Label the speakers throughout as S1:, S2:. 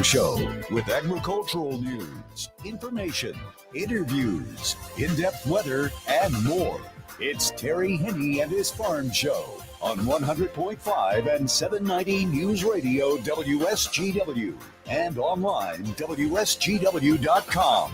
S1: show with agricultural news, information, interviews, in-depth weather, and more. It's Terry Henne and his Farm Show on 100.5 and 790 News Radio WSGW and online WSGW.com.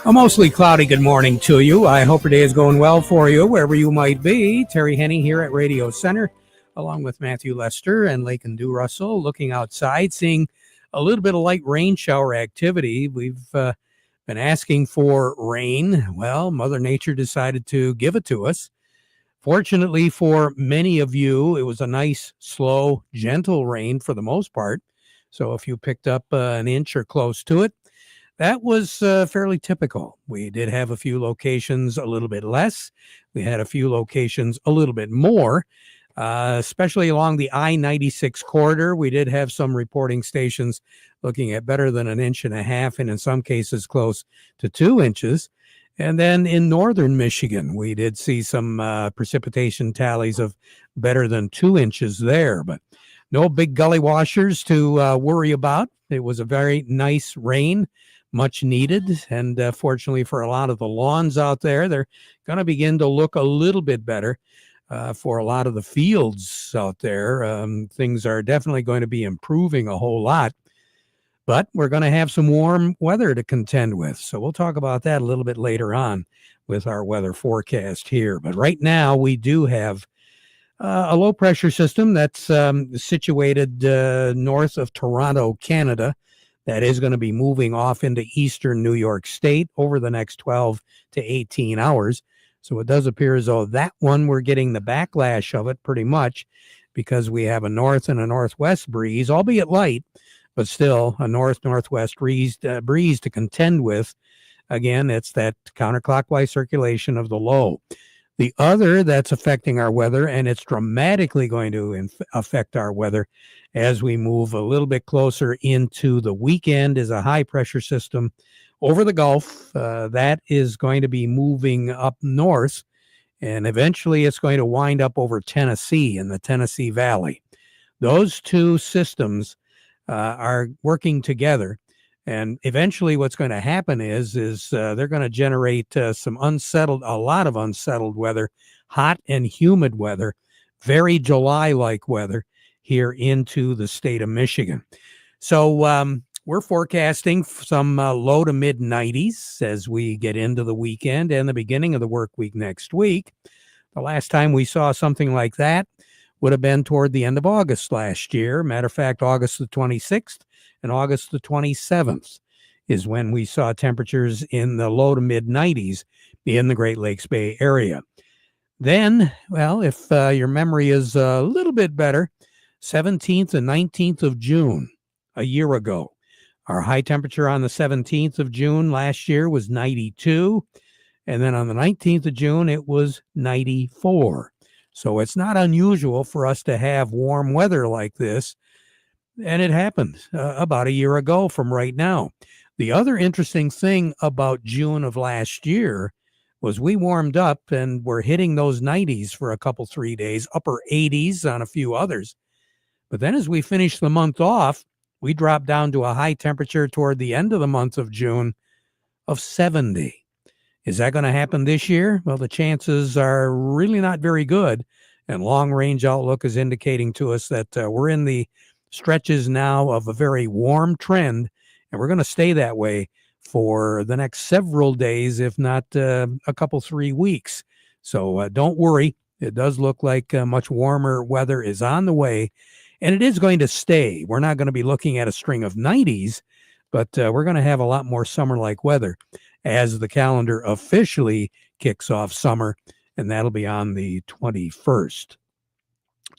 S2: A mostly cloudy good morning to you. I hope your day is going well for you, wherever you might be. Terry Henne here at Radio Center, along with Matthew Lester and Lake and Dew Russell, looking outside, seeing a little bit of light rain shower activity. We've been asking for rain. Well, Mother Nature decided to give it to us. Fortunately for many of you, it was a nice, slow, gentle rain for the most part. So if you picked up an inch or close to it, that was fairly typical. We did have a few locations a little bit less. We had a few locations a little bit more, especially along the I-96 corridor. We did have some reporting stations looking at better than 1.5 inches, and in some cases close to 2 inches. And then in northern Michigan, we did see some precipitation tallies of better than 2 inches there, but no big gully washers to worry about. It was a very nice rain, much needed, and fortunately for a lot of the lawns out there, they're going to begin to look a little bit better. For a lot of the fields out there, things are definitely going to be improving a whole lot, but we're going to have some warm weather to contend with, so we'll talk about that a little bit later on with our weather forecast here. But right now we do have a low pressure system that's situated north of Toronto, Canada. That is going to be moving off into eastern New York State over the next 12 to 18 hours. So it does appear as though that one, we're getting the backlash of it pretty much because we have a north and a northwest breeze, albeit light, but still a north-northwest breeze to contend with. Again, it's that counterclockwise circulation of the low. The other that's affecting our weather, and it's dramatically going to affect our weather as we move a little bit closer into the weekend, is a high-pressure system over the Gulf. That is going to be moving up north, and eventually it's going to wind up over Tennessee in the Tennessee Valley. Those two systems are working together. And eventually what's going to happen is they're going to generate a lot of unsettled weather, hot and humid weather, very July-like weather here into the state of Michigan. So we're forecasting some low to mid 90s as we get into the weekend and the beginning of the work week next week. The last time we saw something like that would have been toward the end of August last year. Matter of fact, August the 26th and August the 27th is when we saw temperatures in the low to mid 90s in the Great Lakes Bay area. Then, well, if your memory is a little bit better, 17th and 19th of June, a year ago, our high temperature on the 17th of June last year was 92. And then on the 19th of June, it was 94. So it's not unusual for us to have warm weather like this. And it happened about a year ago from right now. The other interesting thing about June of last year was we warmed up and were hitting those 90s for a couple, 3 days, upper 80s on a few others. But then as we finished the month off, we dropped down to a high temperature toward the end of the month of June of 70. Is that going to happen this year? Well, the chances are really not very good. And long-range outlook is indicating to us that we're in the stretches now of a very warm trend, and we're going to stay that way for the next several days, if not a couple, 3 weeks. So don't worry. It does look like much warmer weather is on the way, and it is going to stay. We're not going to be looking at a string of 90s, but we're going to have a lot more summer-like weather as the calendar officially kicks off summer, and that'll be on the 21st.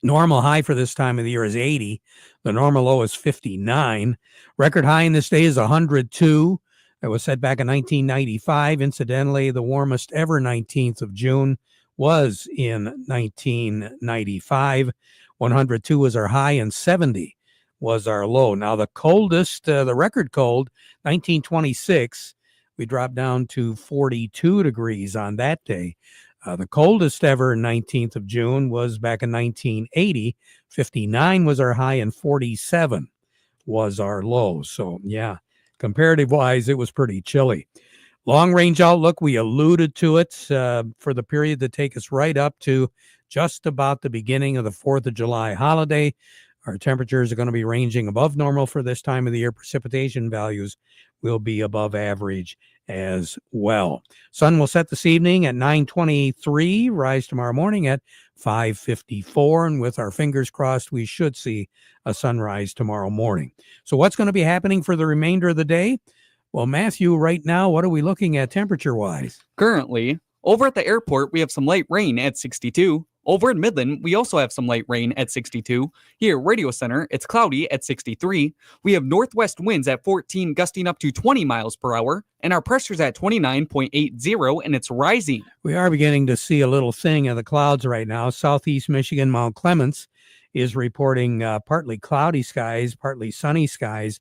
S2: Normal high for this time of the year is 80. The normal low is 59. Record high in this day is 102. That was set back in 1995. Incidentally, the warmest ever 19th of June was in 1995. 102 was our high and 70 was our low. Now the coldest, the record cold, 1926, we dropped down to 42 degrees on that day. The coldest ever 19th of June was back in 1980. 59 was our high and 47 was our low. So, yeah, comparative-wise, it was pretty chilly. Long-range outlook, we alluded to it for the period to take us right up to just about the beginning of the 4th of July holiday. Our temperatures are going to be ranging above normal for this time of the year. Precipitation values will be above average as well. Sun will set this evening at 9:23, rise tomorrow morning at 5:54, and with our fingers crossed, we should see a sunrise tomorrow morning. So what's going to be happening for the remainder of the day? Well, Matthew, right now, what are we looking at temperature-wise?
S3: Currently, over at the airport, we have some light rain at 62. Over in Midland, we also have some light rain at 62. Here at Radio Center, it's cloudy at 63. We have northwest winds at 14, gusting up to 20 miles per hour, and our pressure's at 29.80, and it's rising.
S2: We are beginning to see a little thing of the clouds right now. Southeast Michigan, Mount Clemens is reporting partly cloudy skies, partly sunny skies.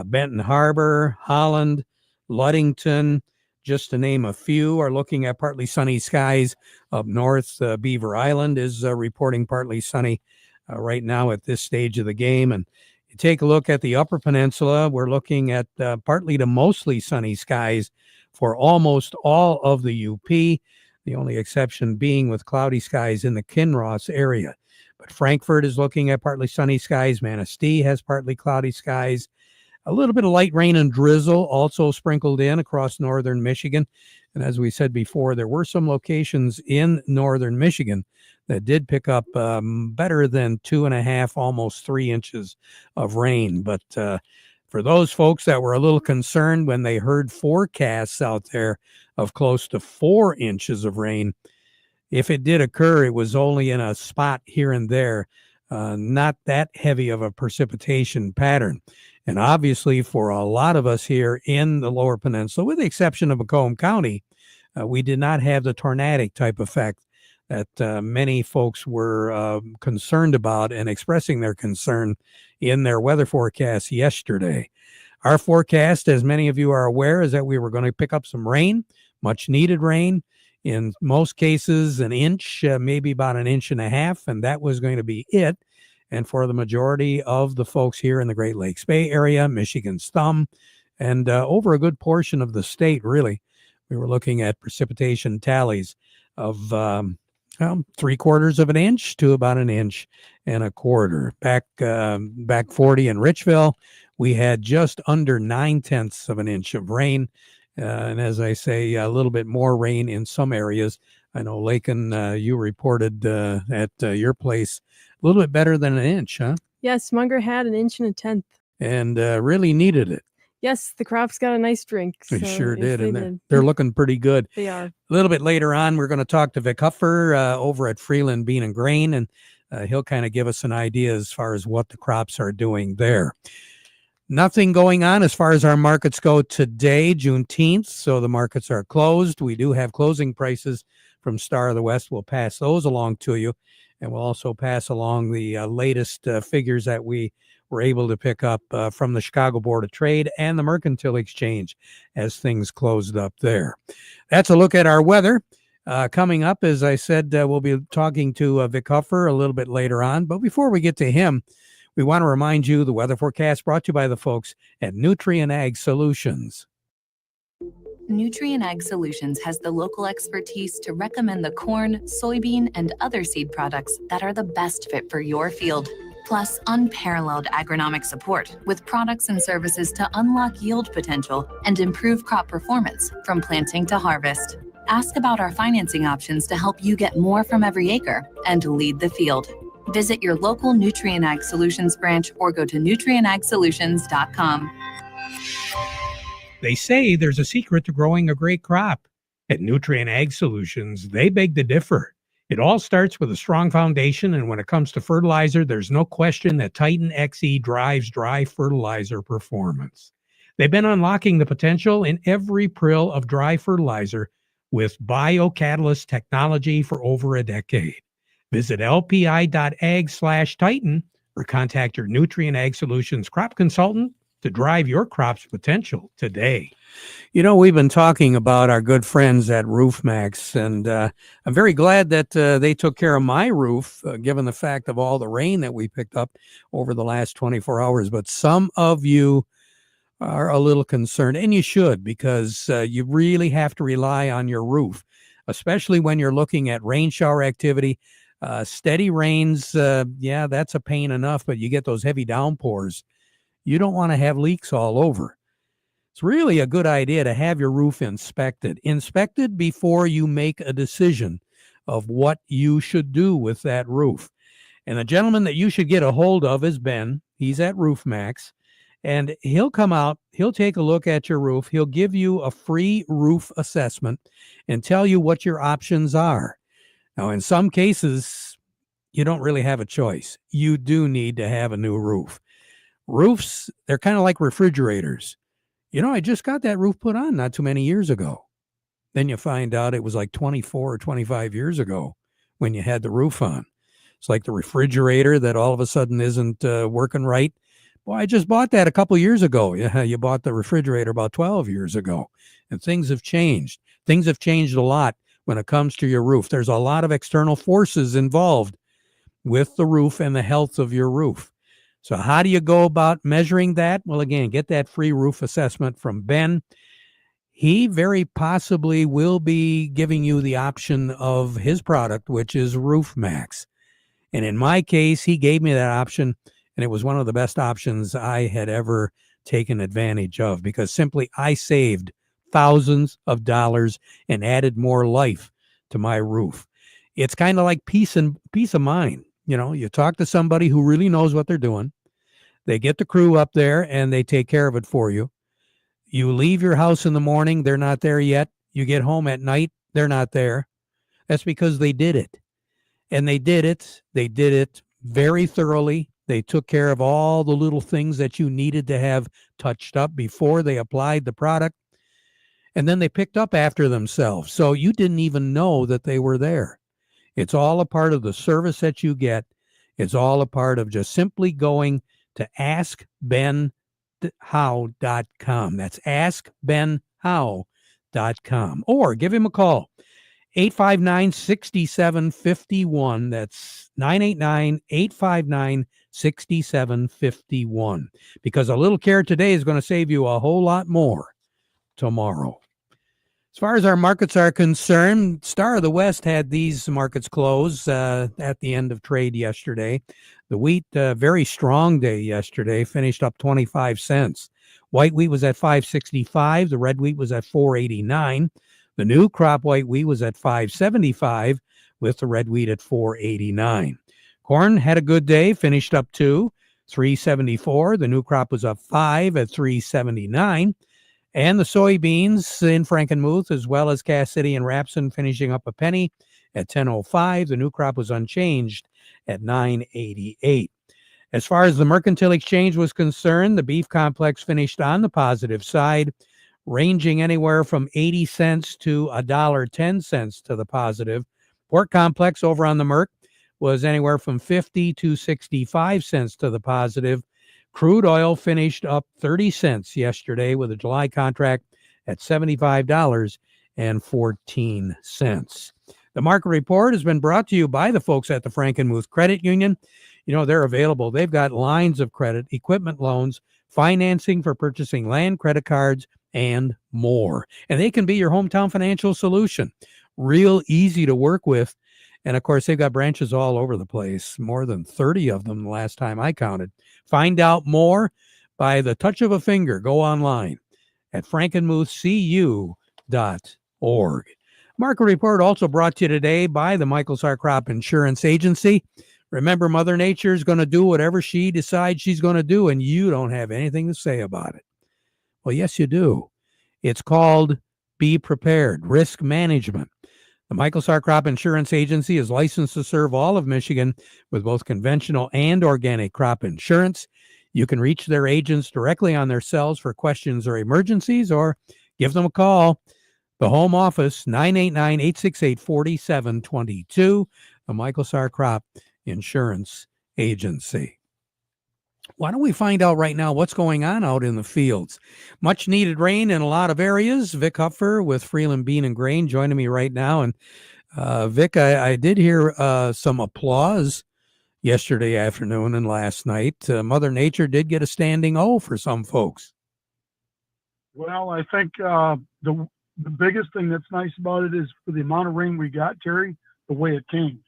S2: Benton Harbor, Holland, Ludington, just to name a few, are looking at partly sunny skies. Up north, Beaver Island is reporting partly sunny right now at this stage of the game. And you take a look at the Upper Peninsula, we're looking at partly to mostly sunny skies for almost all of the UP, the only exception being with cloudy skies in the Kinross area. But Frankfort is looking at partly sunny skies. Manistee has partly cloudy skies. A little bit of light rain and drizzle also sprinkled in across northern Michigan. And as we said before, there were some locations in northern Michigan that did pick up better than 2.5, almost 3 inches of rain. But for those folks that were a little concerned when they heard forecasts out there of close to 4 inches of rain, if it did occur, it was only in a spot here and there, not that heavy of a precipitation pattern. And obviously, for a lot of us here in the Lower Peninsula, with the exception of Macomb County, we did not have the tornadic type effect that many folks were concerned about and expressing their concern in their weather forecast yesterday. Our forecast, as many of you are aware, is that we were going to pick up some rain, much needed rain. In most cases, an inch, maybe about 1.5 inches, and that was going to be it. And for the majority of the folks here in the Great Lakes Bay area, Michigan's thumb, and over a good portion of the state, really, we were looking at precipitation tallies of 3/4 of an inch to about 1.25 inches. Back 40 in Richville, we had just under 9/10 of an inch of rain. And as I say, a little bit more rain in some areas. I know, Lakin, you reported at your place a little bit better than 1 inch, huh?
S4: Yes, Munger had 1 1/10 inches.
S2: And really needed it.
S4: Yes, the crops got a nice drink.
S2: They sure did,
S4: they
S2: and
S4: did.
S2: they're looking pretty good.
S4: They are.
S2: A little bit later on, we're going to talk to Vic Huffer over at Freeland Bean and Grain, and he'll kind of give us an idea as far as what the crops are doing there. Nothing going on as far as our markets go today, Juneteenth, so the markets are closed. We do have closing prices from Star of the West. We'll pass those along to you, and we'll also pass along the latest figures that we were able to pick up from the Chicago Board of Trade and the Mercantile Exchange as things closed up there. That's a look at our weather. Coming up, as I said, we'll be talking to Vic Huffer a little bit later on, but before we get to him, we want to remind you the weather forecast brought to you by the folks at Nutrien Ag Solutions.
S5: Nutrien Ag Solutions has the local expertise to recommend the corn, soybean, and other seed products that are the best fit for your field. Plus, unparalleled agronomic support with products and services to unlock yield potential and improve crop performance from planting to harvest. Ask about our financing options to help you get more from every acre and lead the field. Visit your local Nutrien Ag Solutions branch or go to nutrienagsolutions.com.
S2: They say there's a secret to growing a great crop. At Nutrien Ag Solutions, they beg to differ. It all starts with a strong foundation, and when it comes to fertilizer, there's no question that Titan XE drives dry fertilizer performance. They've been unlocking the potential in every prill of dry fertilizer with biocatalyst technology for over a decade. Visit lpi.ag/Titan or contact your Nutrien Ag Solutions crop consultant to drive your crop's potential today. You know, we've been talking about our good friends at RoofMax, and I'm very glad that they took care of my roof, given the fact of all the rain that we picked up over the last 24 hours. But some of you are a little concerned, and you should, because you really have to rely on your roof, especially when you're looking at rain shower activity. Steady rains, yeah, that's a pain enough, but you get those heavy downpours. You don't want to have leaks all over. It's really a good idea to have your roof inspected. Inspected before you make a decision of what you should do with that roof. And the gentleman that you should get a hold of is Ben. He's at RoofMax. And he'll come out, he'll take a look at your roof. He'll give you a free roof assessment and tell you what your options are. Now, in some cases, you don't really have a choice. You do need to have a new roof. Roofs, they're kind of like refrigerators. You know, I just got that roof put on not too many years ago. Then you find out it was like 24 or 25 years ago when you had the roof on. It's like the refrigerator that all of a sudden isn't working right. Well, I just bought that a couple years ago. Yeah, you bought the refrigerator about 12 years ago, and things have changed. Things have changed a lot when it comes to your roof. There's a lot of external forces involved with the roof and the health of your roof. So how do you go about measuring that? Well, again, get that free roof assessment from Ben. He very possibly will be giving you the option of his product, which is RoofMax. And in my case, he gave me that option, and it was one of the best options I had ever taken advantage of, because simply I saved thousands of dollars and added more life to my roof. It's kind of like peace of mind. You know, you talk to somebody who really knows what they're doing. They get the crew up there and they take care of it for you. You leave your house in the morning, they're not there yet. You get home at night, they're not there. That's because they did it. And they did it very thoroughly. They took care of all the little things that you needed to have touched up before they applied the product. And then they picked up after themselves. So you didn't even know that they were there. It's all a part of the service that you get. It's all a part of just simply going to askbenhow.com. That's askbenhow.com. Or give him a call, 859-6751. That's 989-859-6751. Because a little care today is going to save you a whole lot more tomorrow. As far as our markets are concerned, Star of the West had these markets close at the end of trade yesterday. The wheat, very strong day yesterday, finished up 25 cents. White wheat was at $5.65. The red wheat was at $4.89. The new crop white wheat was at $5.75, with the red wheat at $4.89. Corn had a good day, finished up $3.74. The new crop was up 5 at $3.79. And the soybeans in Frankenmuth, as well as Cass City and Rapson, finishing up a penny at $10.05. The new crop was unchanged at $9.88. As far as the mercantile exchange was concerned, the beef complex finished on the positive side, ranging anywhere from 80 cents to $1.10 to the positive. Pork complex over on the Merc was anywhere from 50 to 65 cents to the positive. Crude oil finished up 30 cents yesterday with a July contract at $75.14. The market report has been brought to you by the folks at the Frankenmuth Credit Union. You know, they're available. They've got lines of credit, equipment loans, financing for purchasing land, credit cards, and more. And they can be your hometown financial solution. Real easy to work with. And of course, they've got branches all over the place, more than 30 of them the last time I counted. Find out more by the touch of a finger. Go online at frankenmuthcu.org. Market report also brought to you today by the Michael Sarr Crop Insurance Agency. Remember, Mother Nature is going to do whatever she decides she's going to do, and you don't have anything to say about it. Well, yes, you do. It's called Be Prepared, Risk Management. The Michael Sarr Crop Insurance Agency is licensed to serve all of Michigan with both conventional and organic crop insurance. You can reach their agents directly on their cells for questions or emergencies, or give them a call. The home office, 989-868-4722, the Michael Sarr Crop Insurance Agency. Why don't we find out right now what's going on out in the fields? Much needed rain in a lot of areas. Vic Hupfer with Freeland Bean and Grain joining me right now. And Vic, I did hear some applause yesterday afternoon and last night. Mother Nature did get a standing O for some folks.
S6: Well, I think the biggest thing that's nice about it is for the amount of rain we got, Terry, the way it came.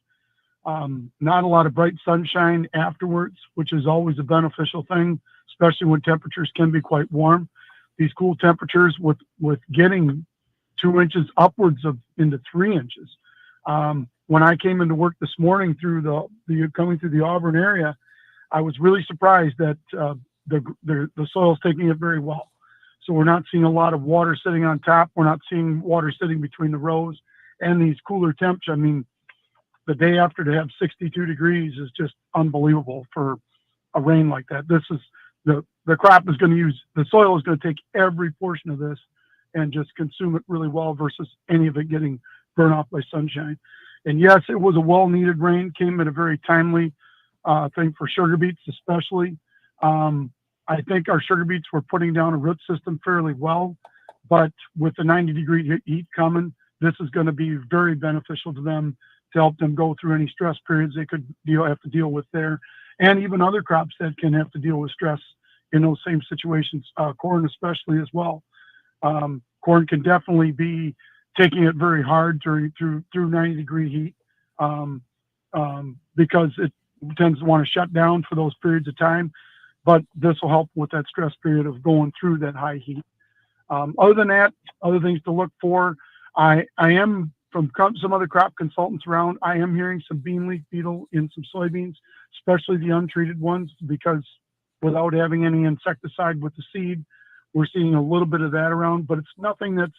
S6: Not a lot of bright sunshine afterwards, which is always a beneficial thing, especially when temperatures can be quite warm. These cool temperatures with getting 2 inches upwards of into 3 inches. When I came into work this morning through coming through the Auburn area, I was really surprised that the soil's taking it very well. So we're not seeing a lot of water sitting on top. We're not seeing water sitting between the rows, and these cooler temps. I mean, the day after to have 62 degrees is just unbelievable for a rain like that. This is the crop is going to use, the soil is going to take every portion of this and just consume it really well versus any of it getting burned off by sunshine. And yes, it was a well-needed rain, came at a very timely thing for sugar beets especially. I think our sugar beets were putting down a root system fairly well, but with the 90-degree heat coming, this is going to be very beneficial to them to help them go through any stress periods they could have to deal with there, and even other crops that can have to deal with stress in those same situations, corn especially as well. Corn can definitely be taking it very hard through 90-degree heat because it tends to want to shut down for those periods of time, but this will help with that stress period of going through that high heat. Other than that, other things to look for, I am, from some other crop consultants around, I am hearing some bean leaf beetle in some soybeans, especially the untreated ones, because without having any insecticide with the seed, we're seeing a little bit of that around, but it's nothing that's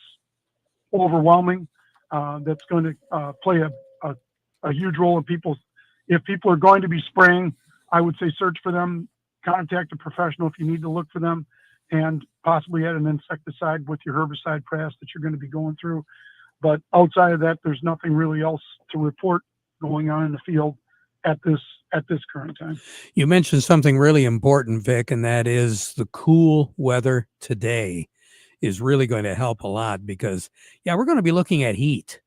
S6: overwhelming. That's going to play a huge role in people's. If people are going to be spraying, I would say search for them, contact a professional if you need to look for them, and possibly add an insecticide with your herbicide pass that you're going to be going through. But outside of that, there's nothing really else to report going on in the field at this current time.
S2: You mentioned something really important, Vic, and that is the cool weather today is really going to help a lot because, yeah, we're going to be looking at heat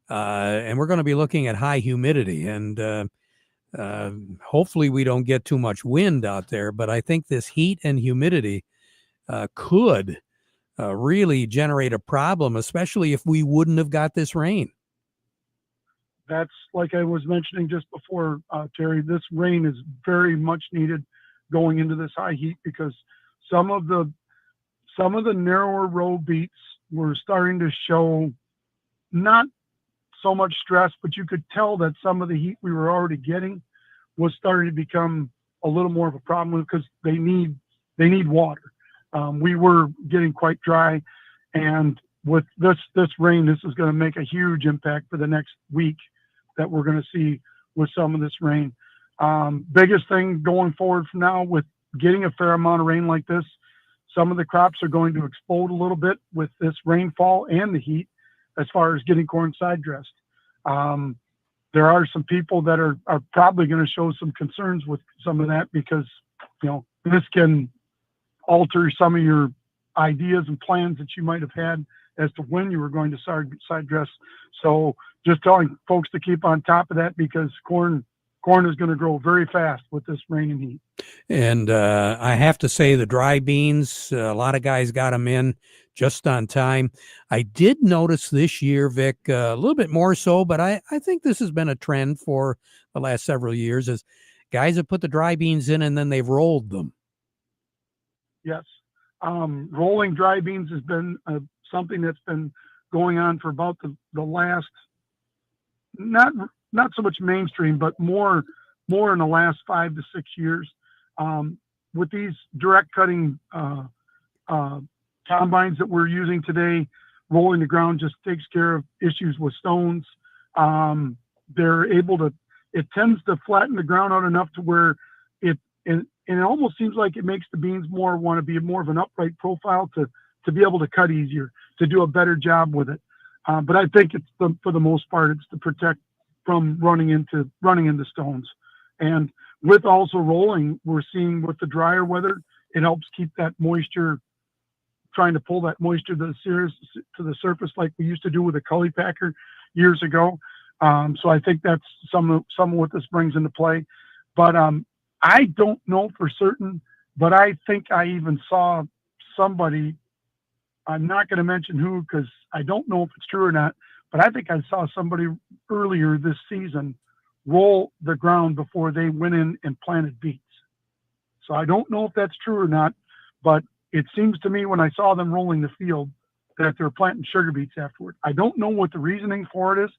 S2: and we're going to be looking at high humidity, and hopefully we don't get too much wind out there. But I think this heat and humidity could really generate a problem, especially if we wouldn't have got this rain.
S6: That's like I was mentioning just before, Terry, this rain is very much needed going into this high heat because some of the narrower row beets were starting to show not so much stress, but you could tell that some of the heat we were already getting was starting to become a little more of a problem because they need water. We were getting quite dry, and with this rain, this is going to make a huge impact for the next week that we're going to see with some of this rain. Biggest thing going forward from now with getting a fair amount of rain like this, some of the crops are going to explode a little bit with this rainfall and the heat as far as getting corn side dressed. There are some people that are probably going to show some concerns with some of that because, this can alter some of your ideas and plans that you might have had as to when you were going to side dress. So just telling folks to keep on top of that because corn is going to grow very fast with this rain and heat. And
S2: I have to say the dry beans, a lot of guys got them in just on time. I did notice this year, Vic, a little bit more so, but I think this has been a trend for the last several years is guys have put the dry beans in and then they've rolled them.
S6: Yes. Rolling dry beans has been something that's been going on for about the last, not so much mainstream, but more in the last 5 to 6 years. With these direct cutting combines that we're using today, rolling the ground just takes care of issues with stones. They're able to, it tends to flatten the ground out enough to where it almost seems like it makes the beans want to be more of an upright profile to be able to cut easier, to do a better job with it. But I think for the most part, it's to protect from running into stones. And with also rolling, we're seeing with the drier weather, it helps keep that moisture, trying to pull that moisture to the surface like we used to do with a Cully Packer years ago. So I think that's some of what this brings into play. But I don't know for certain, but I think I even saw somebody, I'm not going to mention who because I don't know if it's true or not, but I think I saw somebody earlier this season roll the ground before they went in and planted beets. So I don't know if that's true or not, but it seems to me when I saw them rolling the field that they're planting sugar beets afterward. I don't know what the reasoning for it is,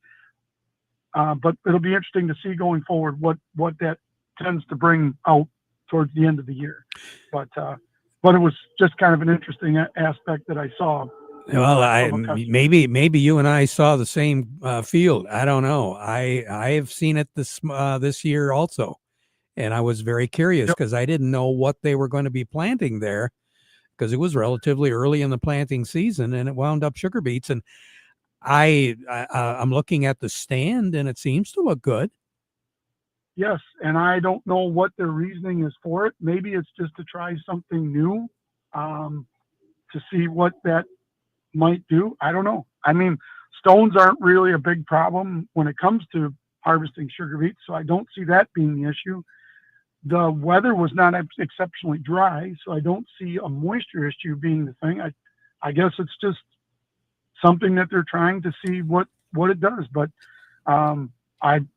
S6: but it'll be interesting to see going forward what that tends to bring out towards the end of the year. But it was just kind of an interesting aspect that I saw.
S2: Well, maybe you and I saw the same field. I don't know. I have seen it this year also, and I was very curious because I didn't know what they were going to be planting there because it was relatively early in the planting season, and it wound up sugar beets. And I'm looking at the stand, and it seems to look good.
S6: Yes, and I don't know what their reasoning is for it. Maybe it's just to try something new, to see what that might do. I don't know. I mean, stones aren't really a big problem when it comes to harvesting sugar beets, so I don't see that being the issue. The weather was not exceptionally dry, so I don't see a moisture issue being the thing. I guess it's just something that they're trying to see what it does, but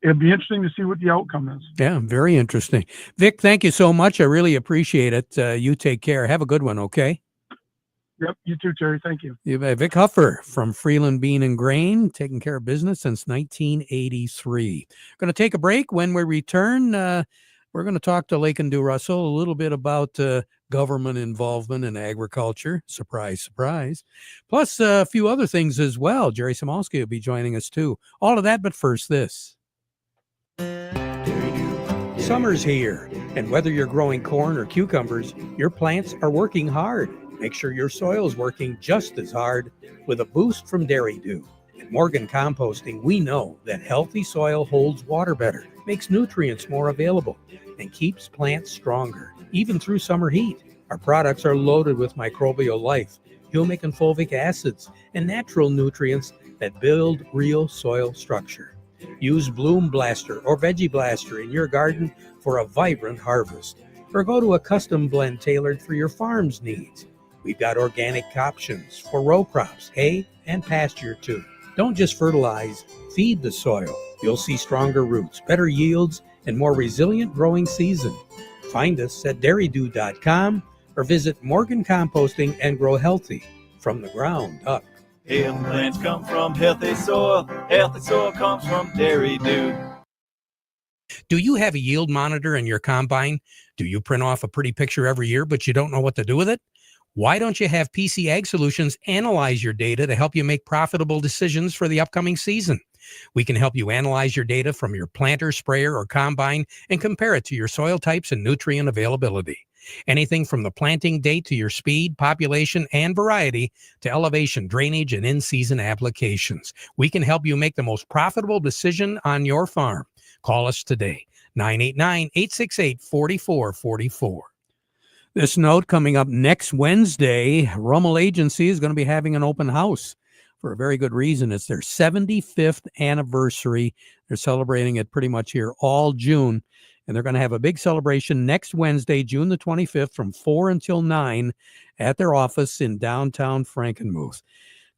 S6: it'd be interesting to see what the outcome is.
S2: Yeah, very interesting. Vic, thank you so much. I really appreciate it. You take care. Have a good one, okay?
S6: Yep, you too, Terry. Thank you.
S2: Vic Huffer from Freeland Bean and Grain, taking care of business since 1983. Going to take a break. When we return, we're going to talk to Lake and Do Russell a little bit about government involvement in agriculture. Surprise, surprise. Plus a few other things as well. Jerry Samolsky will be joining us too. All of that, but first this. Summer's here, and whether you're growing corn or cucumbers, your plants are working hard. Make sure your soil's working just as hard with a boost from Dairy Dew. At Morgan Composting, we know that healthy soil holds water better, makes nutrients more available, and keeps plants stronger, even through summer heat. Our products are loaded with microbial life, humic and fulvic acids, and natural nutrients that build real soil structure. Use Bloom Blaster or Veggie Blaster in your garden for a vibrant harvest, or go to a custom blend tailored for your farm's needs. We've got organic options for row crops, hay, and pasture too. Don't just fertilize, feed the soil. You'll see stronger roots, better yields, and more resilient growing season. Find us at dairydew.com or visit Morgan Composting and grow healthy from the ground up.
S7: Healthy plants come from healthy soil. Healthy soil comes from Dairy Dew.
S2: Do you have a yield monitor in your combine? Do you print off a pretty picture every year, but you don't know what to do with it? Why don't you have PC Ag Solutions analyze your data to help you make profitable decisions for the upcoming season? We can help you analyze your data from your planter, sprayer, or combine and compare it to your soil types and nutrient availability. Anything from the planting date to your speed, population, and variety to elevation, drainage, and in-season applications. We can help you make the most profitable decision on your farm. Call us today, 989-868-4444. This note coming up next Wednesday, Rummel Agency is going to be having an open house for a very good reason. It's their 75th anniversary. They're celebrating it pretty much here all June. And they're going to have a big celebration next Wednesday, June the 25th, from 4 until 9 at their office in downtown Frankenmuth.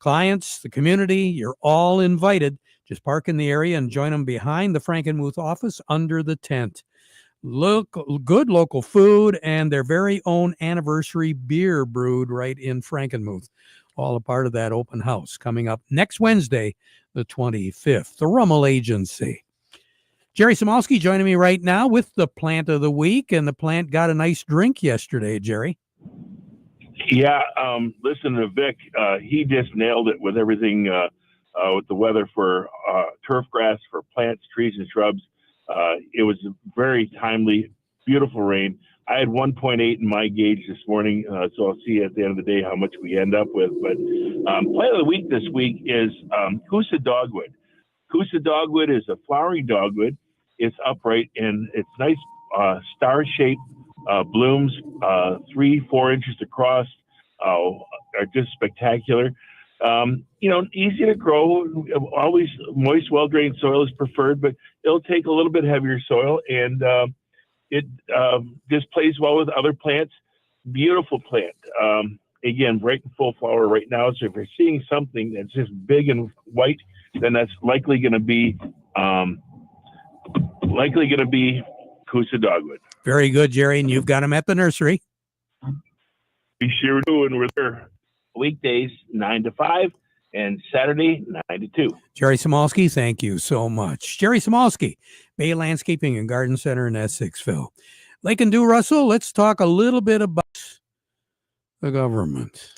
S2: Clients, the community, you're all invited. Just park in the area and join them behind the Frankenmuth office under the tent. Good local food and their very own anniversary beer brewed right in Frankenmuth. All a part of that open house coming up next Wednesday, the 25th. The Rummel Agency. Jerry Samolsky joining me right now with the plant of the week, and the plant got a nice drink yesterday, Jerry.
S8: Yeah, listen to Vic. He just nailed it with everything with the weather for turf grass, for plants, trees, and shrubs. It was a very timely, beautiful rain. I had 1.8 in my gauge this morning, so I'll see at the end of the day how much we end up with. But plant of the week this week is Coosa Dogwood. Coosa Dogwood is a flowering dogwood. It's upright and it's nice star-shaped blooms, 3-4 inches across, are just spectacular. Easy to grow. Always moist, well-drained soil is preferred, but it'll take a little bit heavier soil, and it just plays well with other plants. Beautiful plant. Again, right in full flower right now. So if you're seeing something that's just big and white, then that's likely going to be Coosa dogwood.
S2: Very good, Jerry. And you've got them at the nursery.
S8: We sure do, and we're there weekdays 9 to 5 and Saturday 9 to 2.
S2: Jerry Samolsky, thank you so much. Jerry Samolsky, Bay Landscaping and Garden Center in Essexville. Lake and Dew Russell, let's talk a little bit about the government.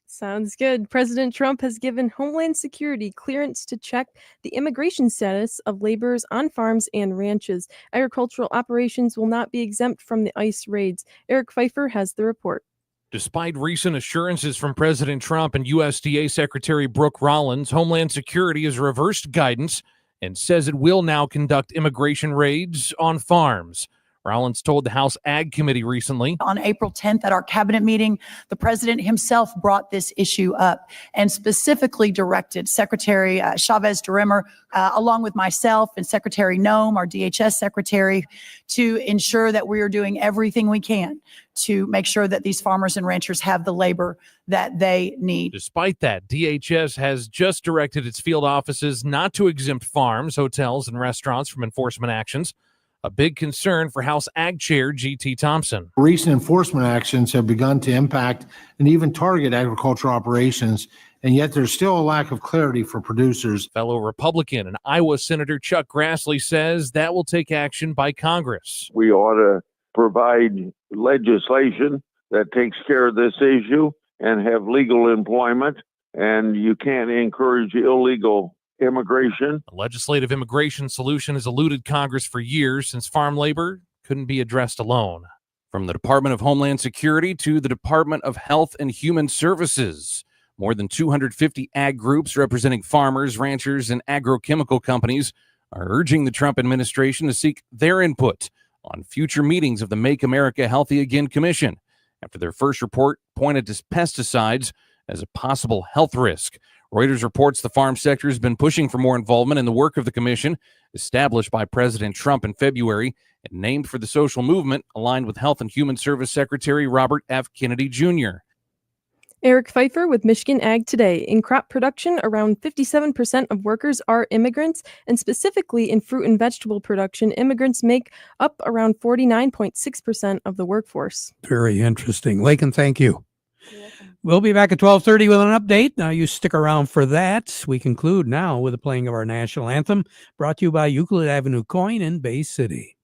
S4: Sounds good. President Trump has given Homeland Security clearance to check the immigration status of laborers on farms and ranches. Agricultural operations will not be exempt from the ICE raids. Eric Pfeiffer has the report.
S9: Despite recent assurances from President Trump and USDA Secretary Brooke Rollins, Homeland Security has reversed guidance and says it will now conduct immigration raids on farms. Rollins told the House Ag Committee recently.
S10: On April 10th at our cabinet meeting, the president himself brought this issue up and specifically directed Secretary Chavez DeRimmer, along with myself and Secretary Noem, our DHS secretary, to ensure that we are doing everything we can to make sure that these farmers and ranchers have the labor that they need.
S9: Despite that, DHS has just directed its field offices not to exempt farms, hotels, and restaurants from enforcement actions. A big concern for House Ag Chair G.T. Thompson.
S11: Recent enforcement actions have begun to impact and even target agricultural operations, and yet there's still a lack of clarity for producers.
S9: Fellow Republican and Iowa Senator Chuck Grassley says that will take action by Congress.
S12: We ought to provide legislation that takes care of this issue and have legal employment, and you can't encourage illegal immigration.
S9: A legislative immigration solution has eluded Congress for years since farm labor couldn't be addressed alone. From the Department of Homeland Security to the Department of Health and Human Services, more than 250 ag groups representing farmers, ranchers, and agrochemical companies are urging the Trump administration to seek their input on future meetings of the Make America Healthy Again Commission after their first report pointed to pesticides as a possible health risk. Reuters reports the farm sector has been pushing for more involvement in the work of the commission, established by President Trump in February and named for the social movement aligned with Health and Human Service Secretary Robert F. Kennedy Jr.
S4: Eric Pfeiffer with Michigan Ag Today. In crop production, around 57% of workers are immigrants, and specifically in fruit and vegetable production, immigrants make up around 49.6% of the workforce.
S2: Very interesting. Lakin, thank you. We'll be back at 12:30 with an update. Now you stick around for that. We conclude now with the playing of our national anthem, brought to you by Euclid Avenue Coin in Bay City.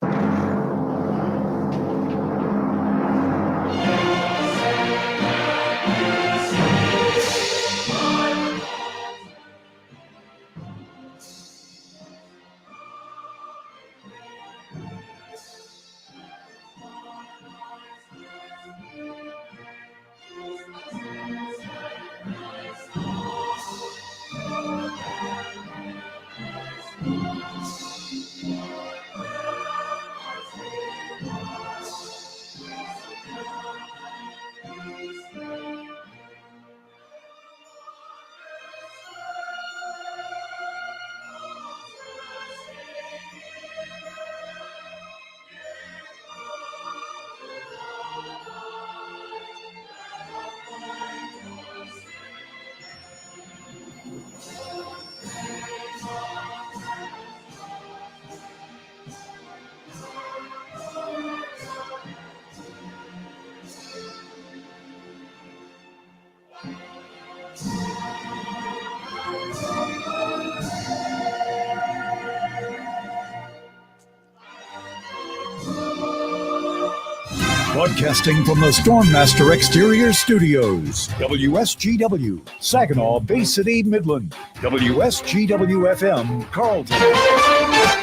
S1: Broadcasting from the Stormmaster Exterior Studios, WSGW, Saginaw, Bay City, Midland, WSGW FM, Carlton.